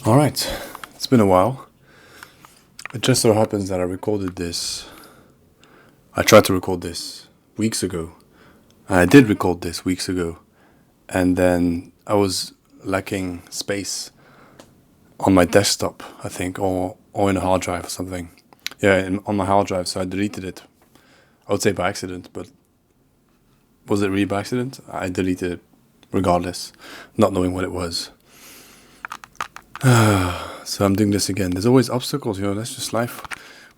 Alright, it's been a while. It just so happens that I tried to record this weeks ago. I did record this weeks ago. And then I was lacking space on my desktop, I think, or in a hard drive or something. Yeah, on my hard drive, so I deleted it. I would say by accident, but was it really by accident? I deleted it regardless, not knowing what it was. So I'm doing this again. There's always obstacles, that's just life.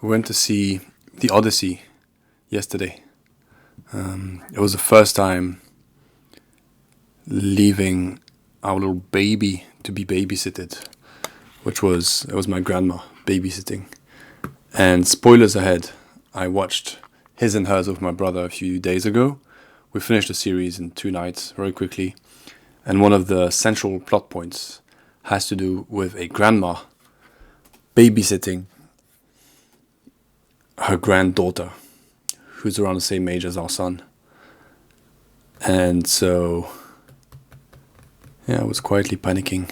We went to see The Odyssey yesterday. It was the first time leaving our little baby to be babysitted, it was my grandma babysitting. And spoilers ahead, I watched His and Hers with my brother a few days ago. We finished the series in 2 nights very quickly. And one of the central plot points has to do with a grandma babysitting her granddaughter, who's around the same age as our son. And so, I was quietly panicking.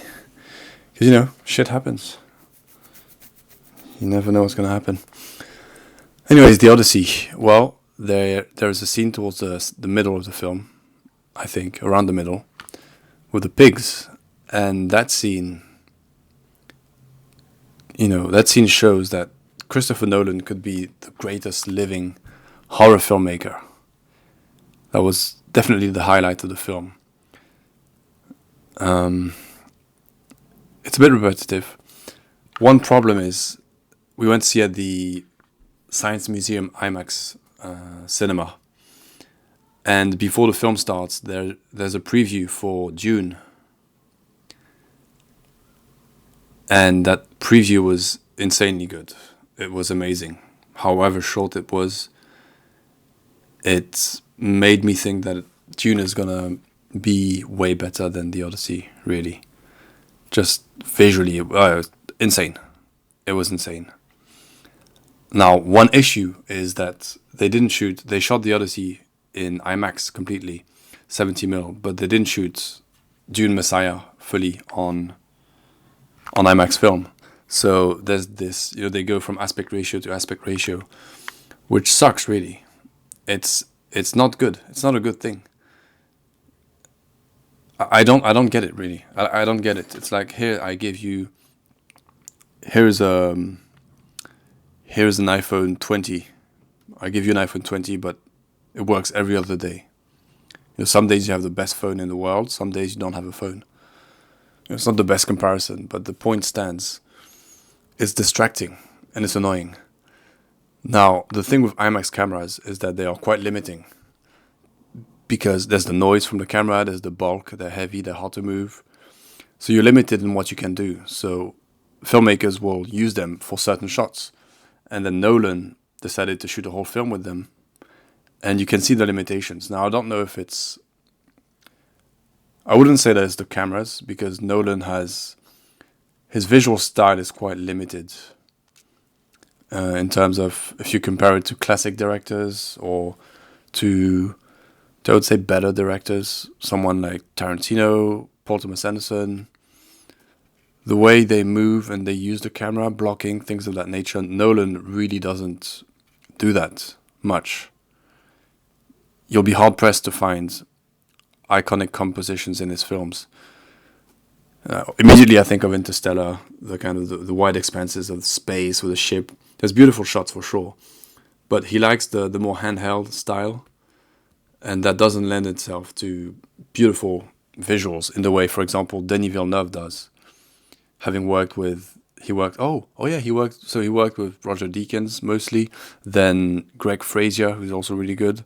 Because, shit happens. You never know what's going to happen. Anyways, The Odyssey. Well, there's a scene towards the middle of the film, I think, around the middle, with the pigs. And that scene, shows that Christopher Nolan could be the greatest living horror filmmaker. That was definitely the highlight of the film. It's a bit repetitive. One problem is we went to see at the Science Museum IMAX cinema. And before the film starts, there's a preview for Dune. And that preview was insanely good. It was amazing. However short it was, it made me think that Dune is gonna be way better than The Odyssey, really. Just visually, insane. It was insane. Now, one issue is that they shot The Odyssey in IMAX completely, 70mm, but they didn't shoot Dune Messiah fully on IMAX film. So there's this, they go from aspect ratio to aspect ratio, which sucks really. It's not good. It's not a good thing. I don't get it really. I don't get it. It's like here's an iPhone 20. I give you an iPhone 20, but it works every other day. Some days you have the best phone in the world. Some days you don't have a phone. It's not the best comparison, but the point stands. It's distracting and it's annoying. Now, the thing with IMAX cameras is that they are quite limiting. Because there's the noise from the camera, there's the bulk, they're heavy, they're hard to move. So you're limited in what you can do. So filmmakers will use them for certain shots. And then Nolan decided to shoot a whole film with them. And you can see the limitations. Now, I don't know if I wouldn't say that it's the cameras, because Nolan his visual style is quite limited. In terms of, if you compare it to classic directors or to I would say better directors, someone like Tarantino, Paul Thomas Anderson, the way they move and they use the camera, blocking, things of that nature, Nolan really doesn't do that much. You'll be hard-pressed to find iconic compositions in his films. Immediately I think of Interstellar, the kind of the wide expanses of space with a ship. There's beautiful shots for sure, but he likes the more handheld style. And that doesn't lend itself to beautiful visuals in the way, for example, Denis Villeneuve does. Having he worked with Roger Deakins mostly, then Greg Fraser, who's also really good.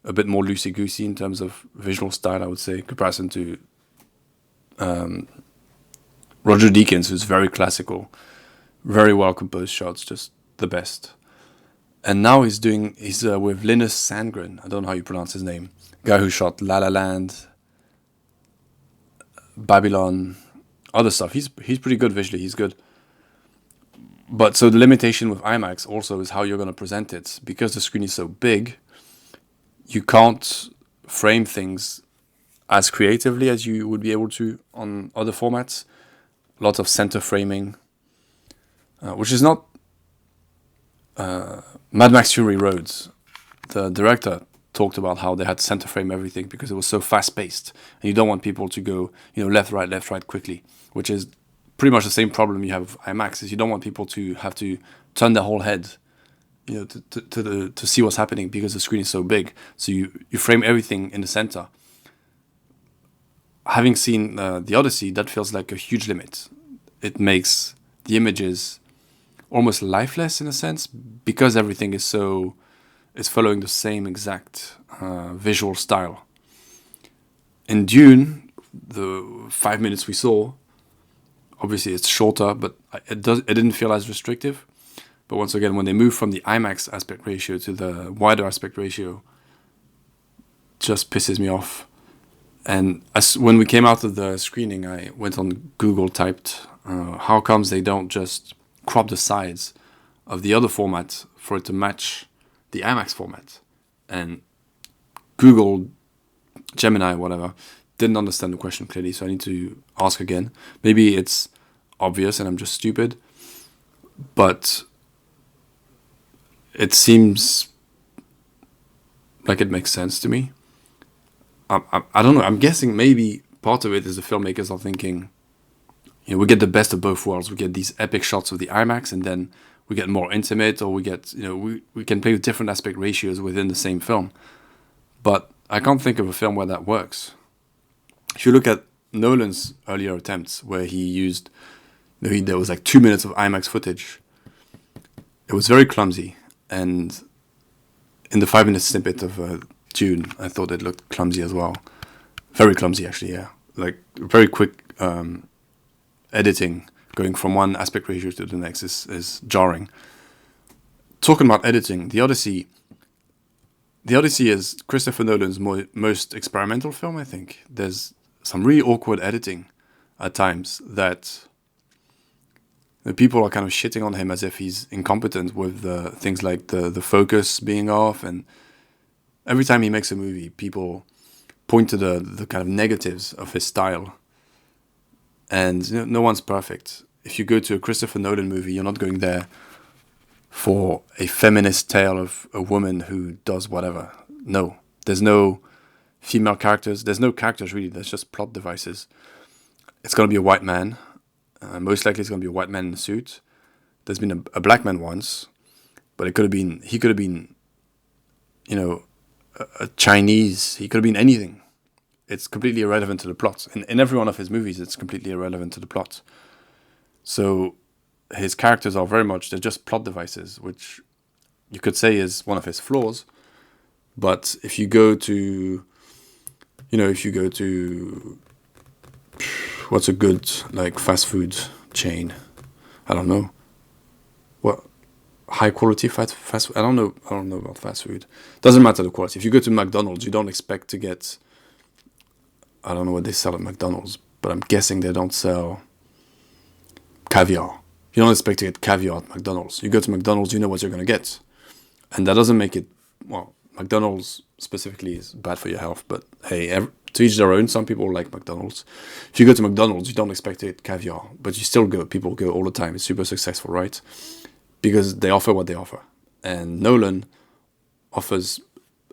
A bit more loosey-goosey in terms of visual style, I would say, in comparison to Roger Deakins, who's very classical, very well composed shots, just the best. And now he's with Linus Sandgren. I don't know how you pronounce his name. Guy who shot La La Land, Babylon, other stuff. He's pretty good visually. He's good. But so the limitation with IMAX also is how you're going to present it. Because the screen is so big, you can't frame things as creatively as you would be able to on other formats. lots of center framing, which is not Mad Max Fury Roads. The director talked about how they had to center frame everything because it was so fast paced, and you don't want people to go, left, right quickly, which is pretty much the same problem you have with IMAX. Is you don't want people to have to turn their whole head, to see what's happening because the screen is so big. So you frame everything in the center. Having seen the Odyssey, that feels like a huge limit. It makes the images almost lifeless in a sense because everything is following the same exact visual style. In Dune, the 5 minutes we saw, obviously it's shorter, but it didn't feel as restrictive. But once again, when they move from the IMAX aspect ratio to the wider aspect ratio, just pisses me off. And when we came out of the screening, I went on Google, typed, how comes they don't just crop the sides of the other format for it to match the IMAX format? And Google, Gemini, whatever, didn't understand the question clearly, so I need to ask again. Maybe it's obvious and I'm just stupid, but it seems like it makes sense to me. I don't know. I'm guessing maybe part of it is the filmmakers are thinking, we get the best of both worlds. We get these epic shots of the IMAX, and then we get more intimate, or we get, we can play with different aspect ratios within the same film. But I can't think of a film where that works. If you look at Nolan's earlier attempts, where he used, there was like 2 minutes of IMAX footage. It was very clumsy, and in the 5-minute snippet of Dune, I thought it looked clumsy as well. Very clumsy, actually, yeah. Like, very quick editing, going from one aspect ratio to the next is jarring. Talking about editing, The Odyssey is Christopher Nolan's most experimental film, I think. There's some really awkward editing at times that the people are kind of shitting on him as if he's incompetent with things like the focus being off, and every time he makes a movie, people point to the kind of negatives of his style. And no one's perfect. If you go to a Christopher Nolan movie, you're not going there for a feminist tale of a woman who does whatever. No. There's no female characters. There's no characters, really. There's just plot devices. It's going to be a white man. Most likely it's going to be a white man in a suit. There's been a black man once, but he could have been, a Chinese. He could have been anything. It's completely irrelevant to the plot. In every one of his movies, it's completely irrelevant to the plot. So his characters are they're just plot devices, which you could say is one of his flaws. But if you go to, what's a good, fast food chain? I don't know. What? High quality fast food? I don't know about fast food. Doesn't matter the quality. If you go to McDonald's, you don't expect to get, I don't know what they sell at McDonald's, but I'm guessing they don't sell caviar. You don't expect to get caviar at McDonald's. You go to McDonald's, you know what you're going to get. And that doesn't make it, McDonald's specifically is bad for your health, but hey, to each their own. Some people like McDonald's. If you go to McDonald's, you don't expect to get caviar, but you still go. People go all the time. It's super successful, right? Because they offer what they offer. And Nolan offers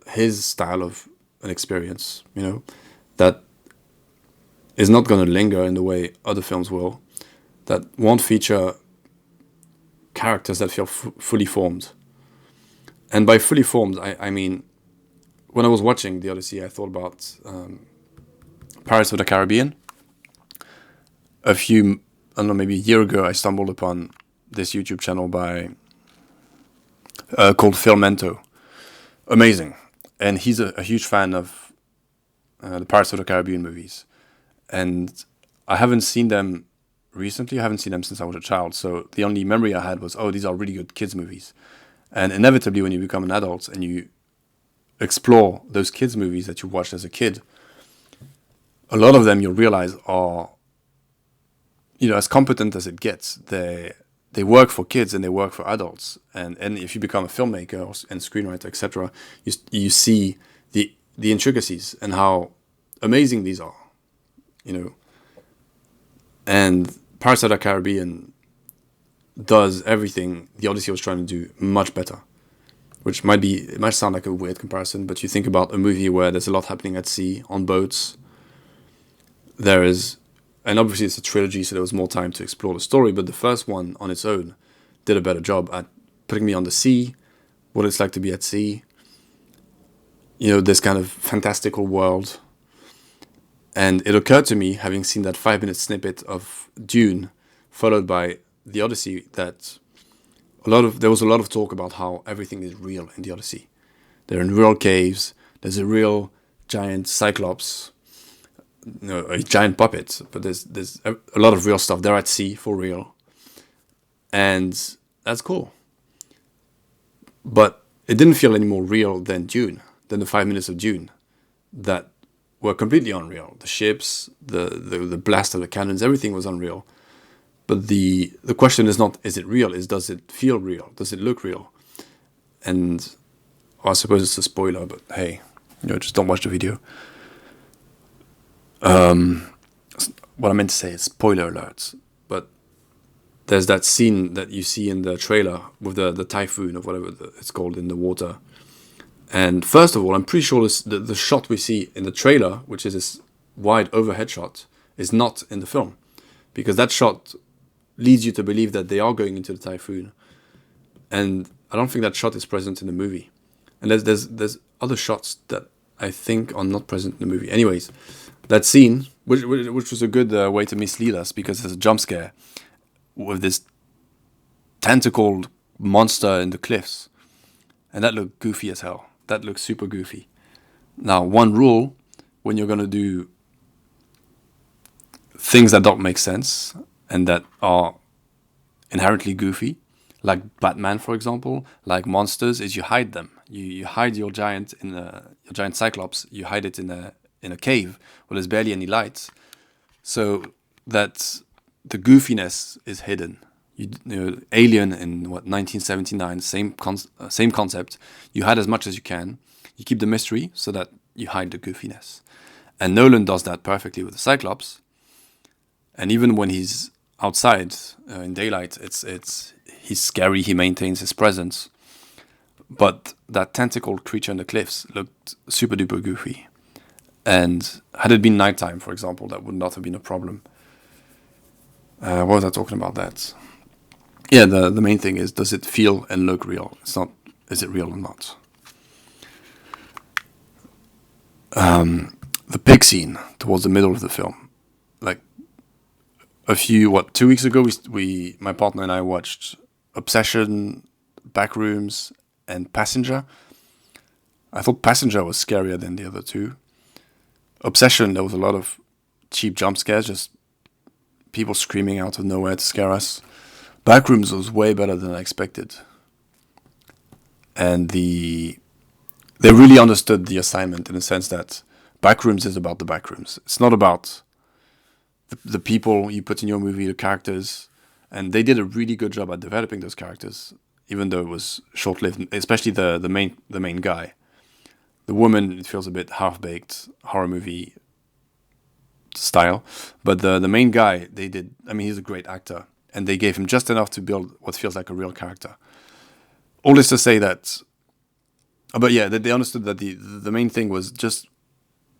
his style of an experience, that is not going to linger in the way other films will, that won't feature characters that feel fully formed. And by fully formed, I mean, when I was watching The Odyssey, I thought about Pirates of the Caribbean. Maybe a year ago, I stumbled upon this YouTube channel called Phil Mento. Amazing. And he's a huge fan of the Pirates of the Caribbean movies. And I haven't seen them recently. I haven't seen them since I was a child. So the only memory I had was, these are really good kids' movies. And inevitably, when you become an adult and you explore those kids' movies that you watched as a kid, a lot of them you'll realize are, as competent as it gets. They work for kids and they work for adults. And if you become a filmmaker and screenwriter, etc., you see the intricacies and how amazing these are, And Pirates of the Caribbean does everything the Odyssey was trying to do much better. Which it might sound like a weird comparison, but you think about a movie where there's a lot happening at sea, on boats. And obviously it's a trilogy, so there was more time to explore the story, but the first one on its own did a better job at putting me on the sea, what it's like to be at sea, this kind of fantastical world. And it occurred to me, having seen that 5-minute snippet of Dune, followed by the Odyssey, that there was a lot of talk about how everything is real in the Odyssey. They're in real caves. There's a real giant cyclops, a giant puppet. But there's a lot of real stuff. They're at sea for real, and that's cool. But it didn't feel any more real than the 5 minutes of Dune, that were completely unreal. The ships, the blast of the cannons, everything was unreal. But the question is not, is it real? Does it feel real? Does it look real? And I suppose it's a spoiler, but hey, just don't watch the video. What I meant to say is spoiler alerts. But there's that scene that you see in the trailer with the typhoon or whatever it's called in the water. And first of all, I'm pretty sure the shot we see in the trailer, which is this wide overhead shot, is not in the film. Because that shot leads you to believe that they are going into the typhoon, and I don't think that shot is present in the movie. And there's other shots that I think are not present in the movie. Anyways, that scene, which was a good way to mislead us, because there's a jump scare with this tentacled monster in the cliffs, and that looked goofy as hell. That looks super goofy. Now, one rule when you're gonna do things that don't make sense and that are inherently goofy, like Batman, for example, like monsters, is you hide them. You hide your giant your giant cyclops. You hide it in a cave where there's barely any light, so that the goofiness is hidden. Alien in 1979, same concept. You hide as much as you can. You keep the mystery so that you hide the goofiness. And Nolan does that perfectly with the Cyclops. And even when he's outside in daylight, he's scary. He maintains his presence. But that tentacled creature in the cliffs looked super duper goofy. And had it been nighttime, for example, that would not have been a problem. What was I talking about that? Yeah, the main thing is, does it feel and look real? It's not, is it real or not? The pig scene towards the middle of the film, like 2 weeks ago, my partner and I watched Obsession, Backrooms, and Passenger. I thought Passenger was scarier than the other two. Obsession, there was a lot of cheap jump scares, just people screaming out of nowhere to scare us. Backrooms was way better than I expected. And they really understood the assignment in the sense that Backrooms is about the backrooms. It's not about the people you put in your movie, the characters. And they did a really good job at developing those characters, even though it was short-lived, especially the main guy. The woman, it feels a bit half-baked horror movie style. But the main guy, he's a great actor. And they gave him just enough to build what feels like a real character. All this to say that... But yeah, they understood that the main thing was just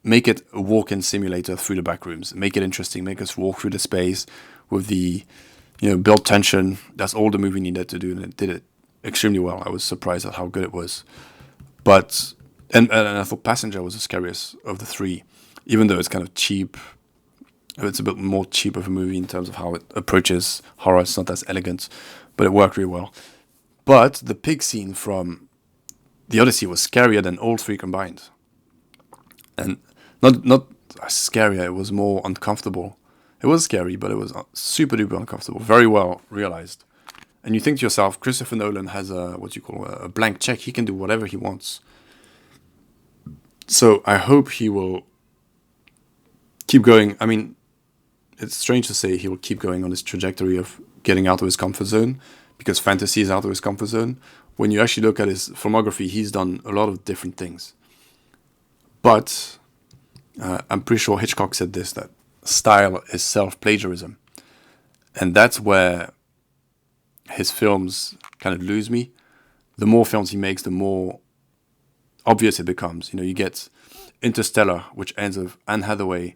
make it a walk-in simulator through the back rooms. Make it interesting. Make us walk through the space with build tension. That's all the movie needed to do, and it did it extremely well. I was surprised at how good it was. But... And I thought Passenger was the scariest of the three, even though it's kind of cheap. It's a bit more cheap of a movie in terms of how it approaches horror. It's not as elegant, but it worked really well. But the pig scene from The Odyssey was scarier than all three combined. And not scarier, it was more uncomfortable. It was scary, but it was super duper uncomfortable. Very well realized. And you think to yourself, Christopher Nolan has a blank check. He can do whatever he wants. So I hope he will keep going. I mean, it's strange to say he will keep going on this trajectory of getting out of his comfort zone, because fantasy is out of his comfort zone. When you actually look at his filmography, he's done a lot of different things. But I'm pretty sure Hitchcock said this, that style is self-plagiarism. And that's where his films kind of lose me. The more films he makes, the more obvious it becomes. You know, you get Interstellar, which ends with Anne Hathaway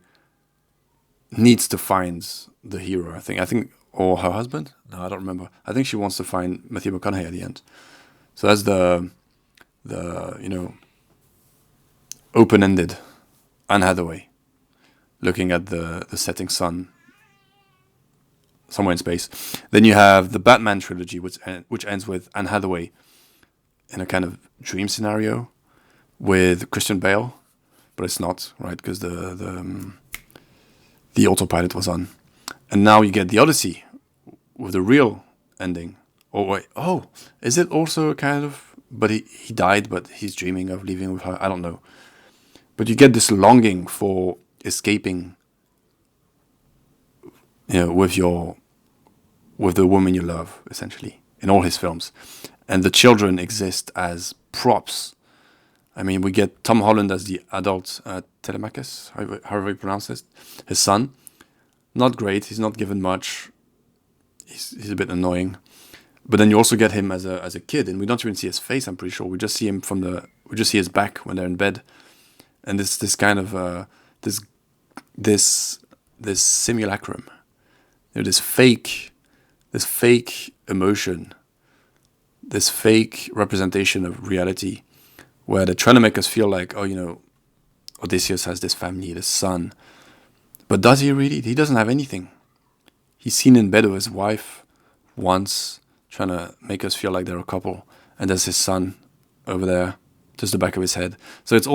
needs to find the hero. I think, or her husband. No, I don't remember. I think she wants to find Matthew McConaughey at the end. So that's the open-ended Anne Hathaway looking at the setting sun somewhere in space. Then you have the Batman trilogy, which ends with Anne Hathaway in a kind of dream scenario with Christian Bale, but it's not, right? Because the autopilot was on. And now you get the Odyssey with the real ending. Oh wait, is it also a kind of? But he died, but he's dreaming of leaving with her. I don't know. But you get this longing for escaping, with the woman you love, essentially, in all his films. And the children exist as props. I mean, we get Tom Holland as the adult Telemachus, however you pronounce it, his son. Not great. He's not given much. He's a bit annoying. But then you also get him as a kid, and we don't even see his face. I'm pretty sure we just see him we just see his back when they're in bed, and this kind of this simulacrum, this fake emotion, this fake representation of reality, where they're trying to make us feel like, Odysseus has this family, this son, but does he really? He doesn't have anything. He's seen in bed with his wife once, trying to make us feel like they're a couple, and there's his son over there, just the back of his head. So it's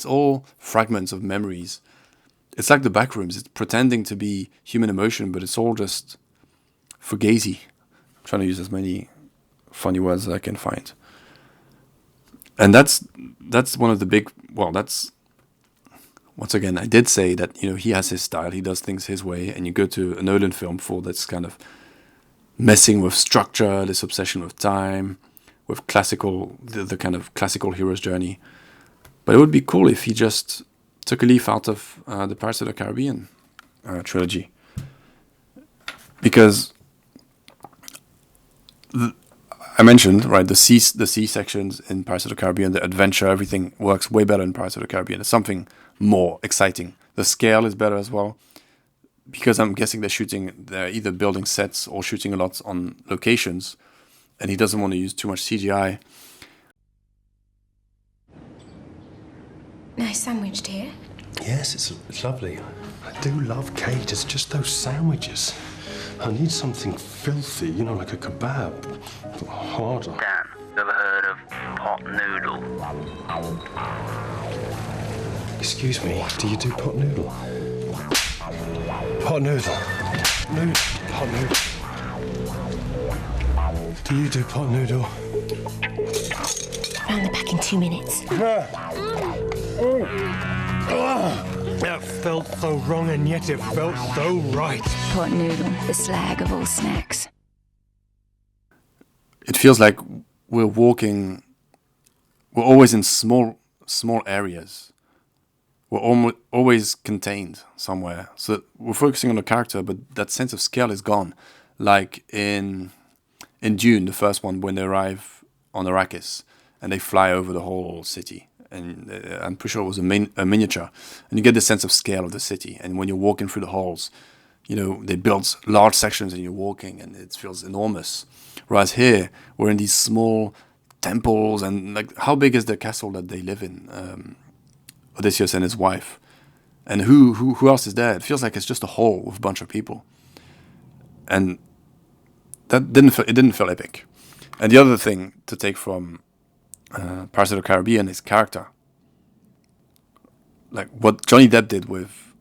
all fragments of memories. It's like the Backrooms. It's pretending to be human emotion, but it's all just fugazi. I'm trying to use as many funny words as I can find. And that's one of the big. Well, that's once again, I did say that he has his style. He does things his way, and you go to a Nolan film for this kind of messing with structure, this obsession with time, with the kind of classical hero's journey. But it would be cool if he just took a leaf out of the Pirates of the Caribbean trilogy. Because I mentioned, right, the sea sections in Pirates of the Caribbean, the adventure, everything works way better in Pirates of the Caribbean. It's something more exciting. The scale is better as well. Because I'm guessing they're either building sets or shooting a lot on locations, and he doesn't want to use too much CGI. Nice sandwich, dear. Yes, it's lovely. I do love Kate. It's just those sandwiches. I need something filthy, like a kebab, but harder. Dan, ever heard of pot noodle? Excuse me, do you do pot noodle? Pot noodle. Pot noodle. Do you do pot noodle? Round the back in 2 minutes. That felt so wrong, and yet it felt so right. Pot noodle, the slag of all snacks. It feels like we're always in small areas. We're always contained somewhere. So we're focusing on the character, but that sense of scale is gone. Like in Dune, the first one, when they arrive on Arrakis and they fly over the whole city. And I'm pretty sure it was a miniature. And you get the sense of scale of the city. And when you're walking through the halls, they build large sections and you're walking and it feels enormous. Whereas here, we're in these small temples and like, how big is the castle that they live in? Odysseus and his wife, and who else is there? It feels like it's just a hall with a bunch of people, and that didn't feel epic. And the other thing to take from Pirates of the Caribbean is character. Like what Johnny Depp did with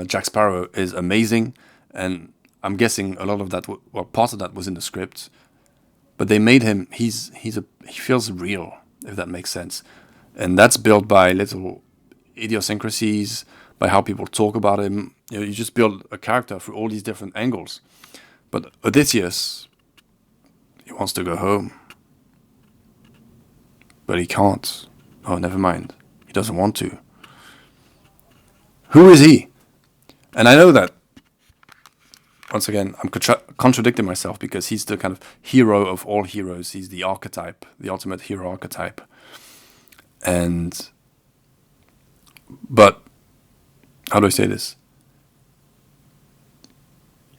Jack Sparrow is amazing, and I'm guessing a lot of that, part of that was in the script, but they made him. He feels real, if that makes sense. And that's built by little idiosyncrasies, by how people talk about him. You just build a character through all these different angles. But Odysseus, he wants to go home. But he can't. Oh, never mind. He doesn't want to. Who is he? And I know that once again, I'm contradicting myself because he's the kind of hero of all heroes. He's the archetype, the ultimate hero archetype. But how do I say this?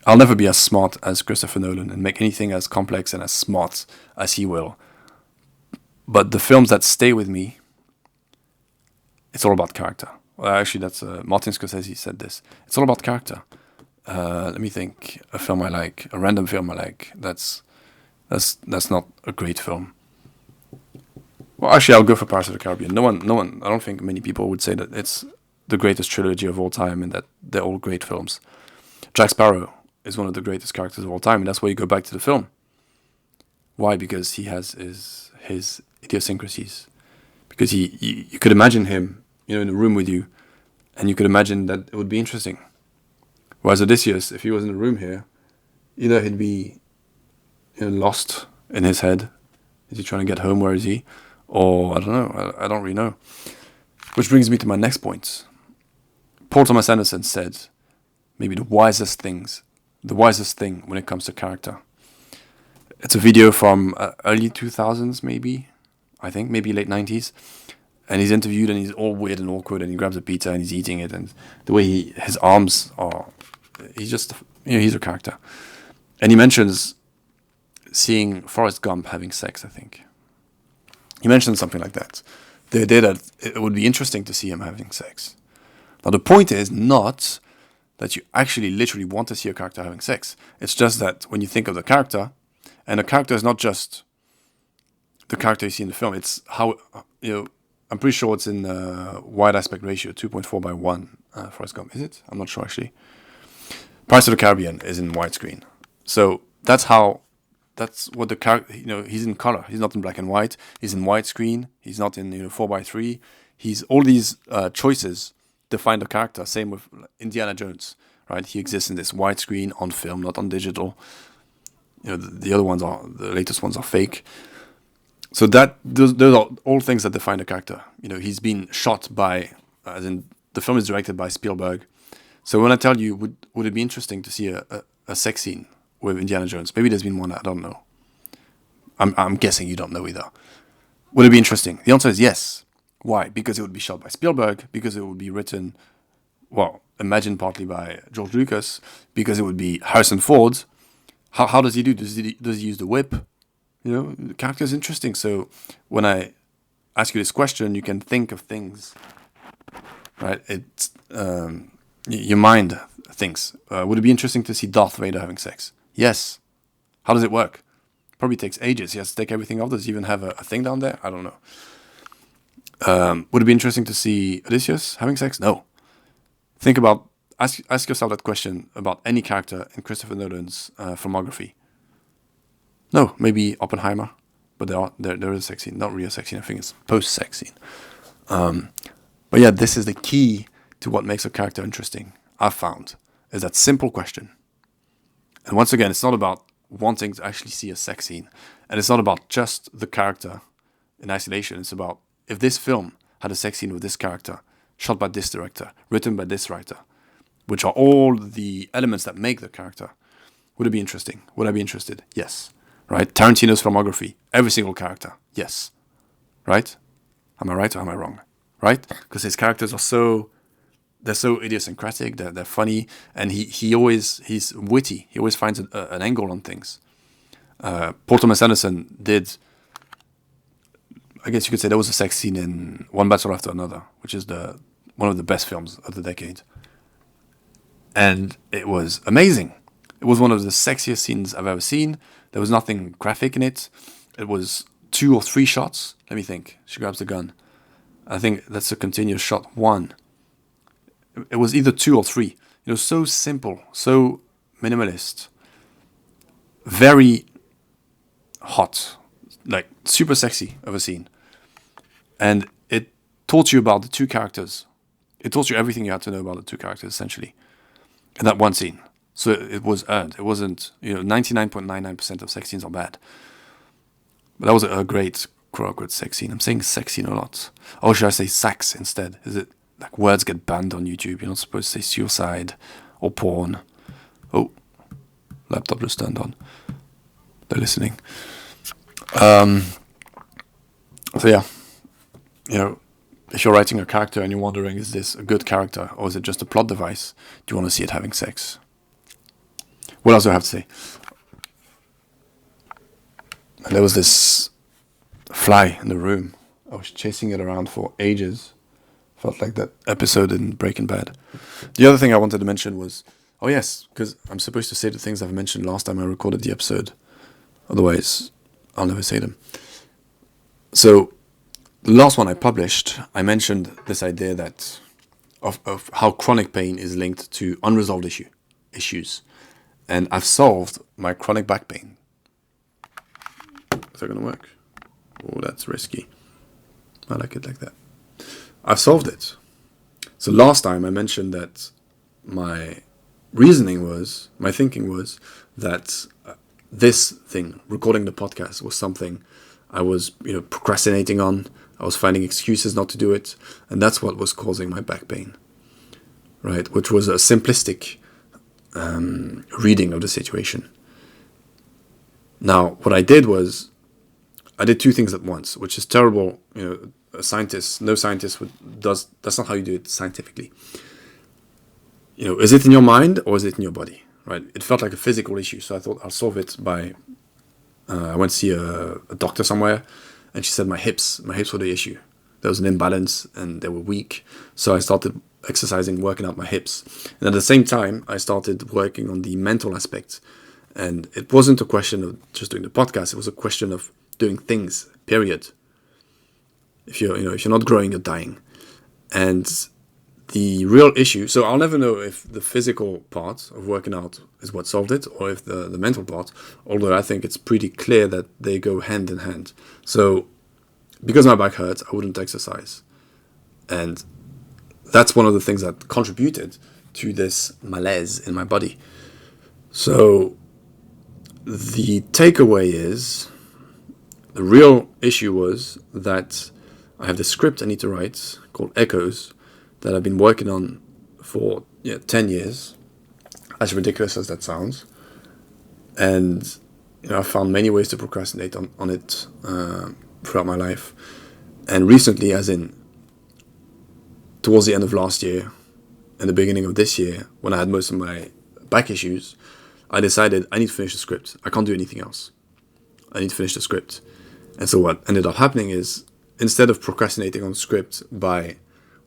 I'll never be as smart as Christopher Nolan and make anything as complex and as smart as he will. But the films that stay with me, it's all about character. Well, actually, that's Martin Scorsese said this. It's all about character. Let me think. A film I like, a random film I like. That's not a great film. Well, actually, I'll go for Pirates of the Caribbean. No one. I don't think many people would say that it's the greatest trilogy of all time and that they're all great films. Jack Sparrow is one of the greatest characters of all time, and that's why you go back to the film. Why? Because he has his idiosyncrasies. Because you could imagine him, in a room with you, and you could imagine that it would be interesting. Whereas Odysseus, if he was in the room here, either he'd be lost in his head. Is he trying to get home? Where is he? Or I don't know. I don't really know. Which brings me to my next point. Paul Thomas Anderson said, maybe the wisest thing when it comes to character. It's a video from early 2000s, maybe. I think maybe late 90s. And he's interviewed and he's all weird and awkward and he grabs a pizza and he's eating it and the way his arms are, he's just, he's a character. And he mentions seeing Forrest Gump having sex, I think. He mentioned something like that. The idea that it would be interesting to see him having sex. Now the point is not that you actually literally want to see a character having sex. It's just that when you think of the character, and the character is not just the character you see in the film, it's how, I'm pretty sure it's in wide aspect ratio, 2.4:1, Forrest Gump. Is it? I'm not sure actually. Pirates of the Caribbean is in widescreen. So that's what the character, he's in color. He's not in black and white. He's in widescreen. He's not in 4:3. He's all these choices define the character. Same with Indiana Jones, right? He exists in this widescreen on film, not on digital. The other ones the latest ones are fake. So those are all things that define the character. He's been shot by, as in the film is directed by Spielberg. So when I tell you, would it be interesting to see a sex scene with Indiana Jones? Maybe there's been one, I don't know. I'm guessing you don't know either. Would it be interesting? The answer is yes. Why? Because it would be shot by Spielberg, because it would be written, imagined partly by George Lucas, because it would be Harrison Ford. How does he do? Does he use the whip? The character is interesting. So when I ask you this question, you can think of things, right? It's your mind thinks. Would it be interesting to see Darth Vader having sex? Yes. How does it work? Probably takes ages. He has to take everything off. Does he even have a thing down there? I don't know. Would it be interesting to see Odysseus having sex? No. Ask yourself that question about any character in Christopher Nolan's filmography. No, maybe Oppenheimer, but there is a sex scene, not really a sex scene. I think it's post-sex scene. But yeah, this is the key to what makes a character interesting. I've found is that simple question. And once again, it's not about wanting to actually see a sex scene, and it's not about just the character in isolation. It's about if this film had a sex scene with this character, shot by this director, written by this writer, which are all the elements that make the character. Would it be interesting? Would I be interested? Yes. Right? Tarantino's filmography, every single character. Yes. Right? Am I right or am I wrong? Right? Because his characters are they're so idiosyncratic, they're funny, and he's witty. He always finds an angle on things. Paul Thomas Anderson did, I guess you could say there was a sex scene in One Battle After Another, which is one of the best films of the decade. And it was amazing. It was one of the sexiest scenes I've ever seen. There was nothing graphic in it. It was 2 or 3 shots. Let me think. She grabs the gun. I think that's a continuous shot. 1. It was either 2 or 3. So simple, so minimalist, very hot, like super sexy of a scene. And it taught you about the 2 characters. It taught you everything you had to know about the 2 characters, essentially, in that one scene. So it was earned. It wasn't, 99.99% of sex scenes are bad. But that was a great, quote-unquote, sex scene. I'm saying sex scene a lot. Or should I say sax instead? Is it, words get banned on YouTube? You're not supposed to say suicide or porn. Oh, laptop just turned on. They're listening. So yeah, if you're writing a character and you're wondering, is this a good character or is it just a plot device? Do you want to see it having sex? What else do I have to say? And there was this fly in the room. I was chasing it around for ages. Felt like that episode in Breaking Bad. The other thing I wanted to mention was, oh yes, because I'm supposed to say the things I've mentioned last time I recorded the episode. Otherwise, I'll never say them. So, the last one I published, I mentioned this idea that of how chronic pain is linked to unresolved issues. And I've solved my chronic back pain. Is that going to work? Oh, that's risky. I like it like that. I've solved it. So last time I mentioned that my thinking was that this thing, recording the podcast, was something I was, procrastinating on. I was finding excuses not to do it, and that's what was causing my back pain, right? Which was a simplistic reading of the situation. Now, what I did was, I did two things at once, which is terrible. No scientist that's not how you do it scientifically. Is it in your mind or is it in your body, right? It felt like a physical issue, so I thought I'll solve it by, I went to see a doctor somewhere, and she said my hips were the issue. There was an imbalance and they were weak, so I started exercising, working out my hips. And at the same time, I started working on the mental aspect. And it wasn't a question of just doing the podcast, it was a question of doing things, period. If you're not growing, you're dying. And the real issue, so I'll never know if the physical part of working out is what solved it, or if the mental part, although I think it's pretty clear that they go hand in hand. So, because my back hurts, I wouldn't exercise. And that's one of the things that contributed to this malaise in my body. So, the takeaway is, the real issue was that I have this script I need to write called Echoes that I've been working on for 10 years, as ridiculous as that sounds. And I found many ways to procrastinate on it throughout my life. And recently, as in towards the end of last year and the beginning of this year, when I had most of my back issues, I decided I need to finish the script. I can't do anything else. I need to finish the script. And so what ended up happening is, instead of procrastinating on the script by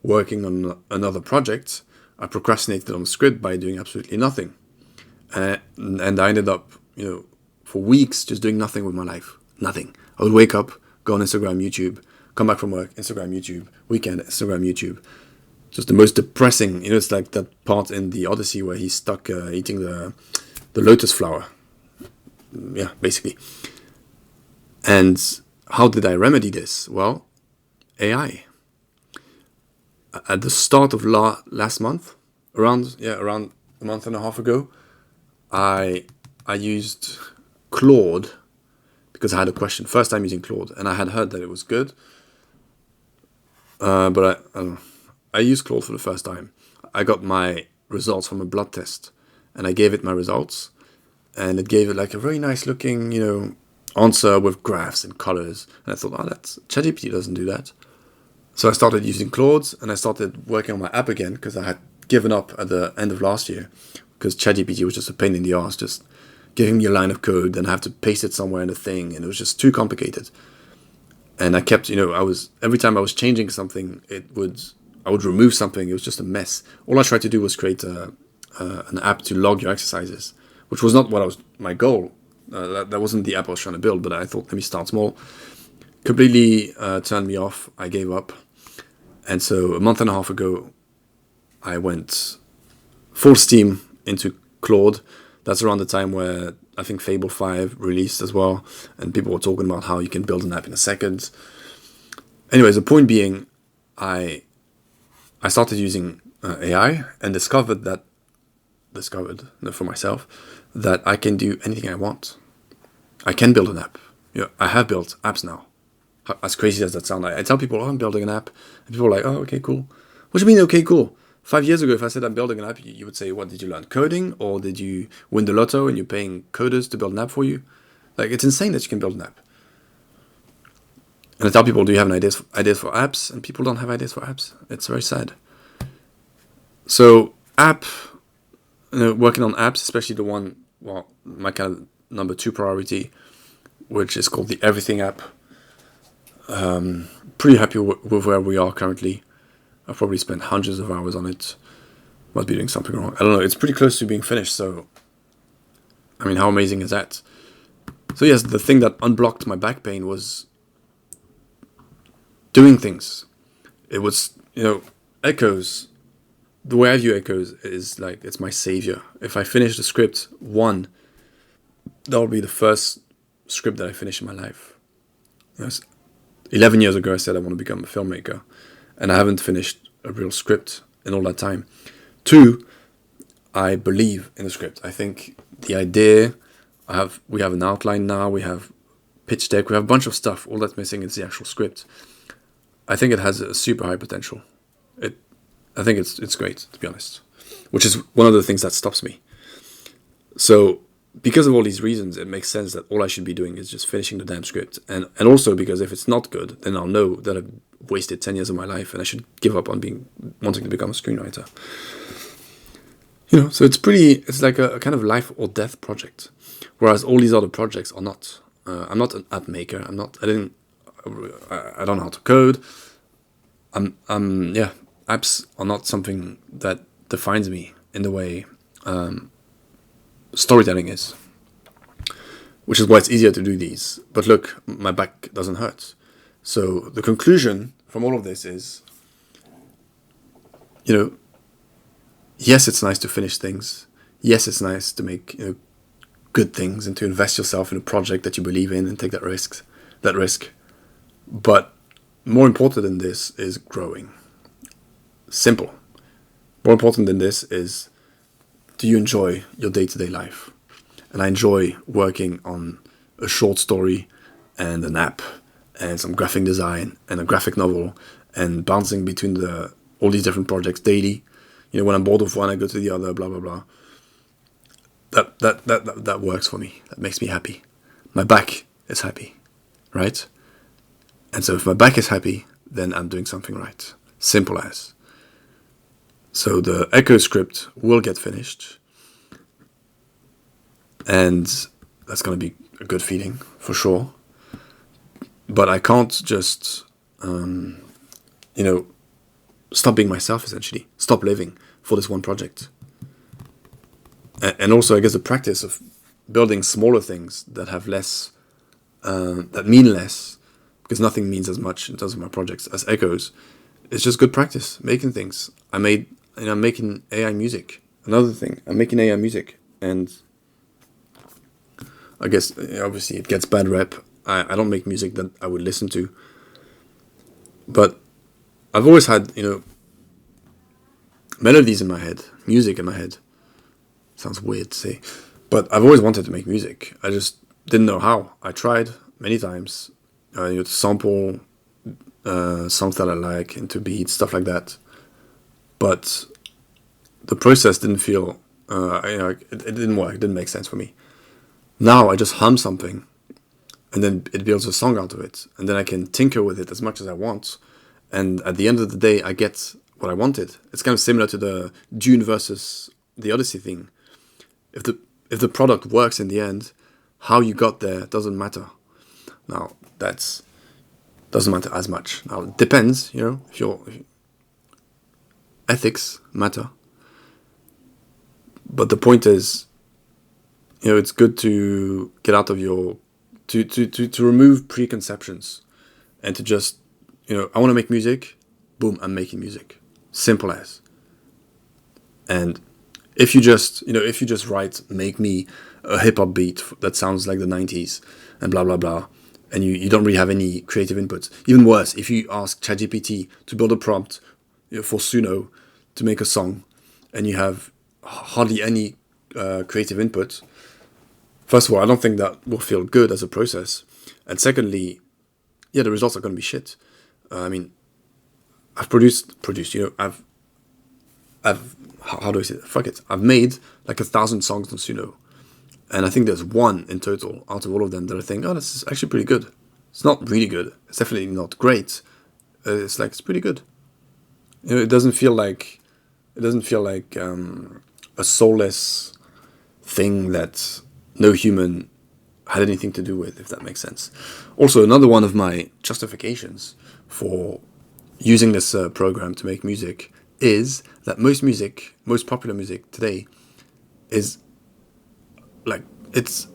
working on another project, I procrastinated on the script by doing absolutely nothing. And I ended up, for weeks just doing nothing with my life. Nothing. I would wake up, go on Instagram, YouTube, come back from work, Instagram, YouTube, weekend, Instagram, YouTube. Just the most depressing, it's like that part in the Odyssey where he's stuck eating the lotus flower. Yeah, basically. And how did I remedy this? Well, AI. At the start of last month, around a month and a half ago, I used Claude because I had a question. First time using Claude, and I had heard that it was good. But I used Claude for the first time. I got my results from a blood test, and I gave it my results, and it gave it like a very nice looking, answer with graphs and colors. And I thought, that's ChatGPT doesn't do that. So I started using Claude, and I started working on my app again because I had given up at the end of last year because ChatGPT was just a pain in the ass, just giving me a line of code, then I have to paste it somewhere in a thing, and it was just too complicated. And I kept, every time I was changing something, I would remove something. It was just a mess. All I tried to do was create an app to log your exercises, which was not my goal. That wasn't the app I was trying to build, but I thought, let me start small. Completely turned me off. I gave up. And so a month and a half ago, I went full steam into Claude. That's around the time where I think Fable 5 released as well, and people were talking about how you can build an app in a second. Anyways, the point being, I started using AI and discovered for myself that I can do anything I want. I can build an app. I have built apps now. As crazy as that sounds, I tell people, I'm building an app, and people are like, oh, okay, cool. What do you mean, okay, cool? 5 years ago, if I said I'm building an app, you would say, what, did you learn coding? Or did you win the lotto and you're paying coders to build an app for you? Like, it's insane that you can build an app. And I tell people, do you have ideas for apps? And people don't have ideas for apps. It's very sad. So working on apps, especially the one, well, my kind of number 2 priority, which is called the Everything app. Pretty happy with where we are currently. I've probably spent hundreds of hours on it. Must be doing something wrong. I don't know. It's pretty close to being finished. So, I mean, how amazing is that? So yes, the thing that unblocked my back pain was doing things. It was, Echoes. The way I view Echoes is like, it's my savior. If I finish the script, that will be the first script that I finish in my life. 11 years ago, I said I want to become a filmmaker, and I haven't finished a real script in all that time. 2, I believe in the script. I think the idea, we have an outline now, we have pitch deck, we have a bunch of stuff. All that's missing is the actual script. I think it has a super high potential. I think it's great, to be honest, which is one of the things that stops me. So, because of all these reasons, it makes sense that all I should be doing is just finishing the damn script. And also because if it's not good, then I'll know that I've wasted 10 years of my life and I should give up on wanting to become a screenwriter. So it's like a kind of life or death project. Whereas all these other projects are not. I'm not an app maker. I don't know how to code. Apps are not something that defines me in the way storytelling is, which is why it's easier to do these. But look, my back doesn't hurt. So the conclusion from all of this is, yes, it's nice to finish things. Yes, it's nice to make good things and to invest yourself in a project that you believe in and take that risk. But more important than this is growing. Simple. More important than this is, do you enjoy your day-to-day life? And I enjoy working on a short story and an app and some graphic design and a graphic novel and bouncing between all these different projects daily. When I'm bored of one, I go to the other, blah, blah, blah. That works for me. That makes me happy. My back is happy, right? And so if my back is happy, then I'm doing something right. Simple as. So the Echo script will get finished. And that's going to be a good feeling, for sure. But I can't just, stop being myself, essentially. Stop living for this one project. And also, I guess, the practice of building smaller things that have less, that mean less, because nothing means as much in terms of my projects as Echoes. It's just good practice, making things. I'm making AI music. Another thing, I'm making AI music. And I guess, obviously, it gets bad rep. I don't make music that I would listen to. But I've always had, melodies in my head, music in my head. Sounds weird to say. But I've always wanted to make music. I just didn't know how. I tried many times. To sample songs that I like into beats, stuff like that. But the process didn't feel, it didn't work. It didn't make sense for me. Now I just hum something, and then it builds a song out of it, and then I can tinker with it as much as I want. And at the end of the day, I get what I wanted. It's kind of similar to the Dune versus the Odyssey thing. If the product works in the end, how you got there doesn't matter. Now doesn't matter as much. Now it depends, if your ethics matter. But the point is, it's good to get out of to remove preconceptions and to just, I want to make music, boom, I'm making music. Simple as. And if you just write, make me a hip hop beat that sounds like the 90s and blah, blah, blah, and you don't really have any creative inputs. Even worse, if you ask ChatGPT to build a prompt for Suno to make a song and you have hardly any creative input, first of all, I don't think that will feel good as a process. And secondly, the results are going to be shit. I've produced, how do I say it? Fuck it. I've made like 1,000 songs on Suno. And I think there's one in total out of all of them that I think, oh, this is actually pretty good. It's not really good. It's definitely not great. It's pretty good. You know, it doesn't feel like a soulless thing that no human had anything to do with, if that makes sense. Also, another one of my justifications for using this program to make music is that most popular music today is like it's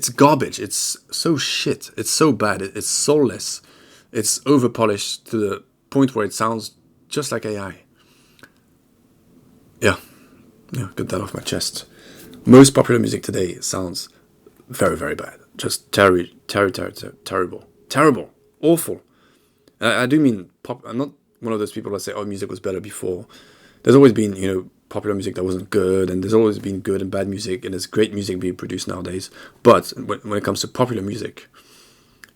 garbage. It's so shit. It's so bad. It's soulless. It's over polished to the point where it sounds just like AI. Yeah, get that off my chest. Most popular music today sounds very, very bad. Just terrible, awful. I do mean pop. I'm not one of those people that say, "Oh, music was better before." There's always been, popular music that wasn't good, and there's always been good and bad music, and there's great music being produced nowadays. But when it comes to popular music,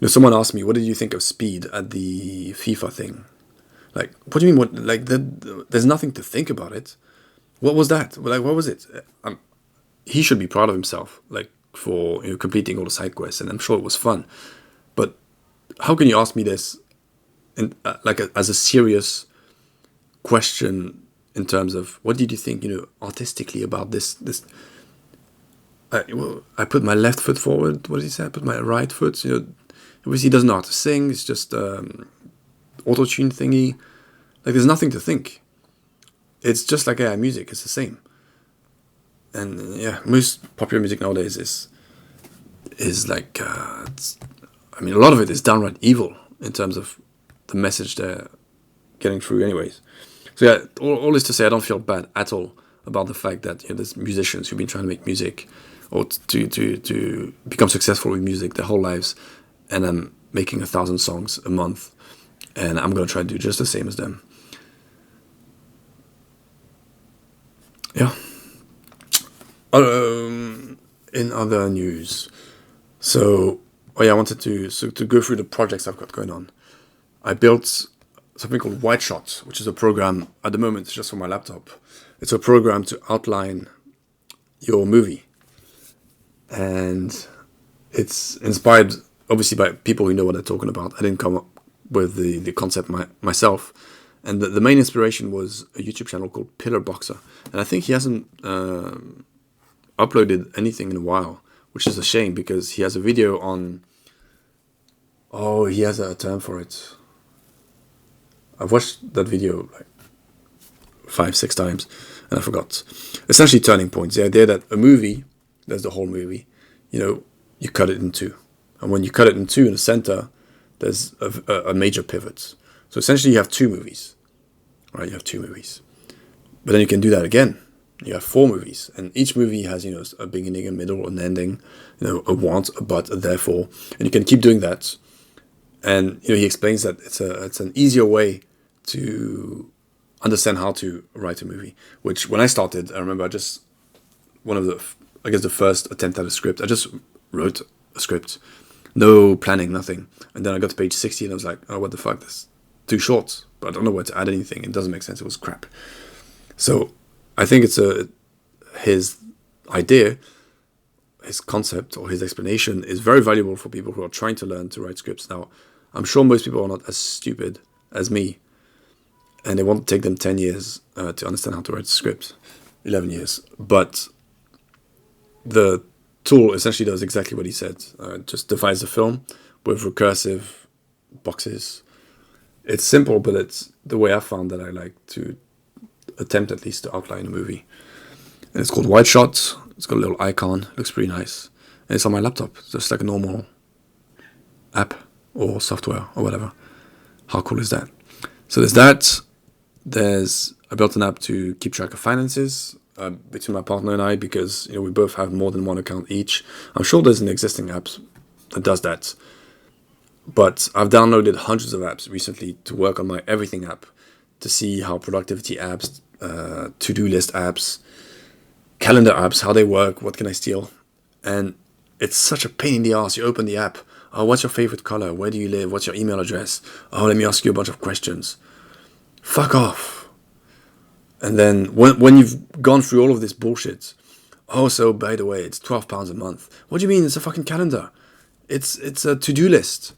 someone asked me, "What did you think of Speed at the FIFA thing?" Like, what do you mean? What like there's nothing to think about it. What was that? Like, what was it? He should be proud of himself, like for completing all the side quests, and I'm sure it was fun. But how can you ask me this, as a serious question in terms of what did you think, artistically about this? I put my left foot forward. What did he say? I put my right foot. Obviously he doesn't know how to sing. It's just auto-tune thingy. Like, there's nothing to think. It's just like AI music. It's the same. And yeah, most popular music nowadays is like, a lot of it is downright evil in terms of the message they're getting through anyways. So yeah, all this to say, I don't feel bad at all about the fact that there's musicians who've been trying to make music or to become successful with music their whole lives, and I'm making 1,000 songs a month, and I'm going to try to do just the same as them. Yeah. In other news, I wanted to go through the projects I've got going on. I built something called White Shot, which is a program at the moment. It's just for my laptop. It's a program to outline your movie, and it's inspired obviously by people who know what they're talking about. I didn't come up with the concept myself. And the main inspiration was a YouTube channel called Pillar Boxer. And I think he hasn't uploaded anything in a while, which is a shame because he has a video on... Oh, he has a term for it. I've watched that video like 5-6 times and I forgot. Essentially turning points. The idea that a movie, there's the whole movie, you cut it in two. And when you cut it in two in the center, there's a major pivot. So essentially you have two movies, right? You have two movies. But then you can do that again. You have 4 movies. And each movie has, a beginning, a middle, an ending, a want, a but, a therefore. And you can keep doing that. And, he explains that it's an easier way to understand how to write a movie. Which, when I started, I remember the first attempt at a script, I just wrote a script. No planning, nothing. And then I got to page 60 and I was like, oh, what the fuck, this too short, but I don't know where to add anything. It doesn't make sense. It was crap. So I think it's his idea, his concept, or his explanation is very valuable for people who are trying to learn to write scripts. Now, I'm sure most people are not as stupid as me, and it won't take them 10 years to understand how to write a script, 11 years. But the tool essentially does exactly what he said. Just divides the film with recursive boxes. It's simple, but it's the way I found that I like to attempt at least to outline a movie. And it's called White Shot. It's got a little icon. It looks pretty nice. And it's on my laptop. It's just like a normal app or software or whatever. How cool is that? So there's that. I built an app to keep track of finances between my partner and I because we both have more than one account each. I'm sure there's an existing app that does that. But I've downloaded hundreds of apps recently to work on my Everything app to see how productivity apps, to-do list apps, calendar apps, how they work, what can I steal. And it's such a pain in the ass. You open the app. Oh, what's your favorite color? Where do you live? What's your email address? Oh, let me ask you a bunch of questions. Fuck off. And then when you've gone through all of this bullshit, oh, so by the way, it's £12 a month. What do you mean? It's a fucking calendar. It's a to-do list.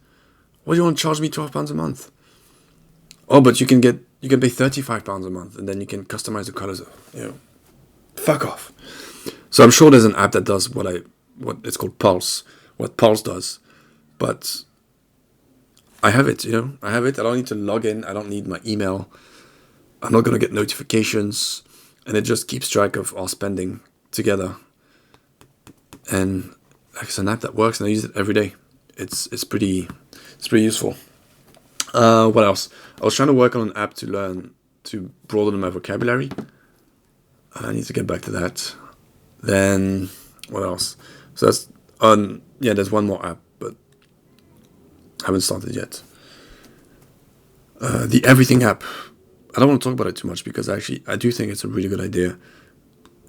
What do you want to charge me £12 a month? Oh, but you can pay £35 a month, and then you can customize the colors. Fuck off. So I'm sure there's an app that does what it's called Pulse. What Pulse does, but I have it. I have it. I don't need to log in. I don't need my email. I'm not gonna get notifications, and it just keeps track of our spending together. And it's an app that works, and I use it every day. It's pretty useful. What else? I was trying to work on an app to broaden my vocabulary. I need to get back to that. Then what else? So that's there's one more app, but I haven't started yet. The Everything app. I don't want to talk about it too much because I do think it's a really good idea,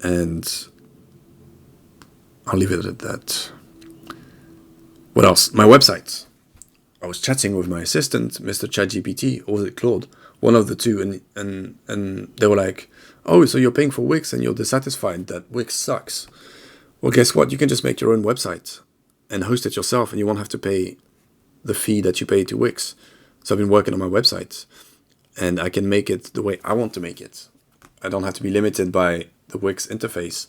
and I'll leave it at that. What else? My website. I was chatting with my assistant, Mr. ChatGPT, or was it Claude? One of the two, and they were like, "Oh, so you're paying for Wix and you're dissatisfied that Wix sucks? Well, guess what? You can just make your own website and host it yourself, and you won't have to pay the fee that you pay to Wix." So I've been working on my website, and I can make it the way I want to make it. I don't have to be limited by the Wix interface.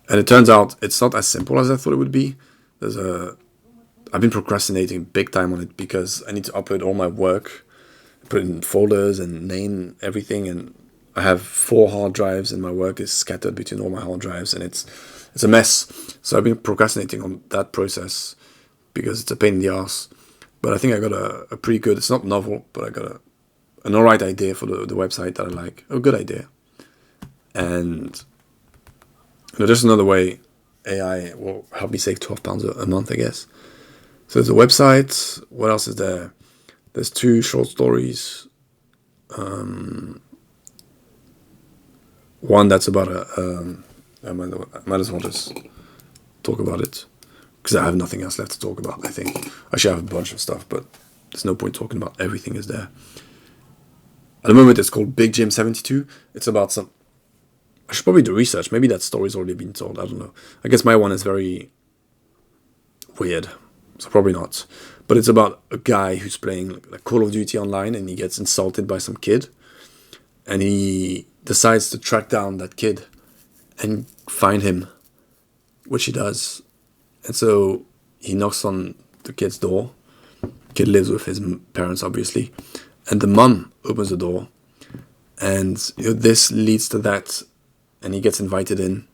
And it turns out it's not as simple as I thought it would be. I've been procrastinating big time on it because I need to upload all my work, put it in folders and name everything. And I have 4 hard drives, and my work is scattered between all my hard drives, and it's a mess. So I've been procrastinating on that process because it's a pain in the ass. But I think I got a pretty good, it's not novel, but I got an alright idea for the website that I like. A good idea. And just another way AI will help me save £12 a month, I guess. So there's a website. What else is there? There's 2 short stories. One that's about I might as well just talk about it, because I have nothing else left to talk about, I think. Actually, I have a bunch of stuff, but there's no point talking about everything is there. At the moment, it's called Big Jim 72. It's about some... I should probably do research. Maybe that story's already been told. I don't know. I guess my one is very weird, so probably not. But it's about a guy who's playing like Call of Duty online, and he gets insulted by some kid. And he decides to track down that kid and find him, which he does. And so he knocks on the kid's door. Kid lives with his parents, obviously. And the mum opens the door. And this leads to that. And he gets invited in.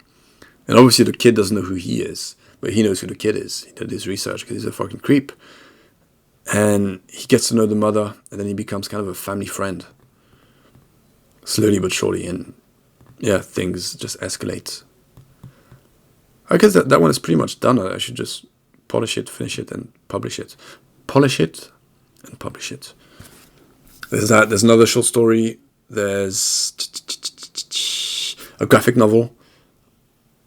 And obviously the kid doesn't know who he is. But he knows who the kid is. He did his research because he's a fucking creep. And he gets to know the mother. And then he becomes kind of a family friend. Slowly but surely. And yeah, things just escalate. I guess that one is pretty much done. I should just polish it, finish it, and publish it. Polish it and publish it. There's that. There's another short story. There's a graphic novel.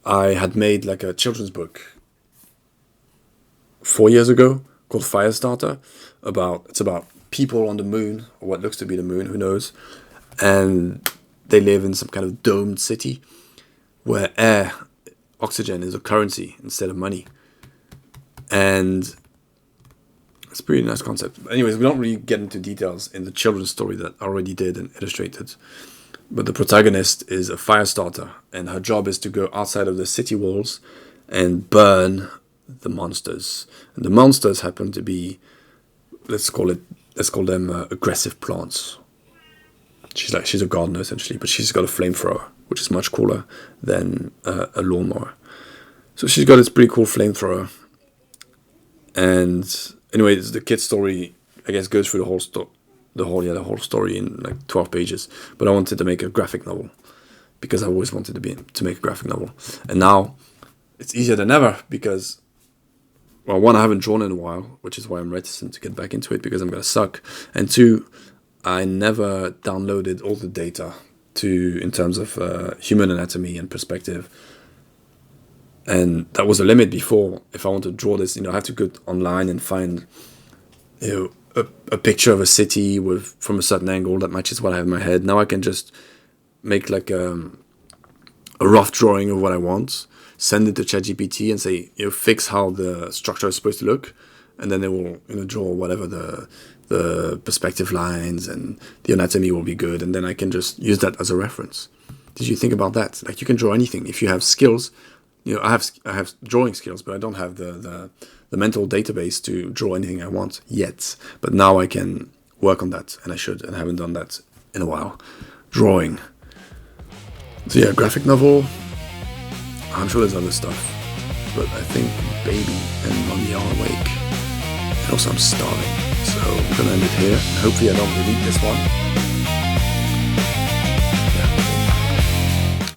I had made like a children's book 4 years ago called Firestarter. It's about people on the moon, or what looks to be the moon, who knows. And they live in some kind of domed city where oxygen is a currency instead of money. And it's a pretty nice concept. Anyways, we don't really get into details in the children's story that I already did and illustrated. But the protagonist is a fire starter, and her job is to go outside of the city walls and burn the monsters. And the monsters happen to be, let's call them aggressive plants. She's a gardener essentially, but she's got a flamethrower, which is much cooler than a lawnmower. So she's got this pretty cool flamethrower. And anyways, the kid's story, I guess, goes through the whole story in like 12 pages. But I wanted to make a graphic novel because I always wanted to make a graphic novel. And now it's easier than ever because, well, one, I haven't drawn in a while, which is why I'm reticent to get back into it because I'm gonna suck. And two, I never downloaded all the data in terms of human anatomy and perspective. And that was a limit before. If I want to draw this, I have to go online and find, a picture of a city from a certain angle that matches what I have in my head. Now I can just make like a rough drawing of what I want, send it to ChatGPT and say, fix how the structure is supposed to look, and then it will draw whatever the perspective lines and the anatomy will be good, and then I can just use that as a reference. Did you think about that? Like, you can draw anything if you have skills. I have drawing skills, but I don't have the mental database to draw anything I want yet. But now I can work on that, and I should, and I haven't done that in a while. Drawing. So yeah, graphic novel. I'm sure there's other stuff, but I think Baby and Mommy are awake. And also I'm starving, so I'm gonna end it here. Hopefully I don't delete this one.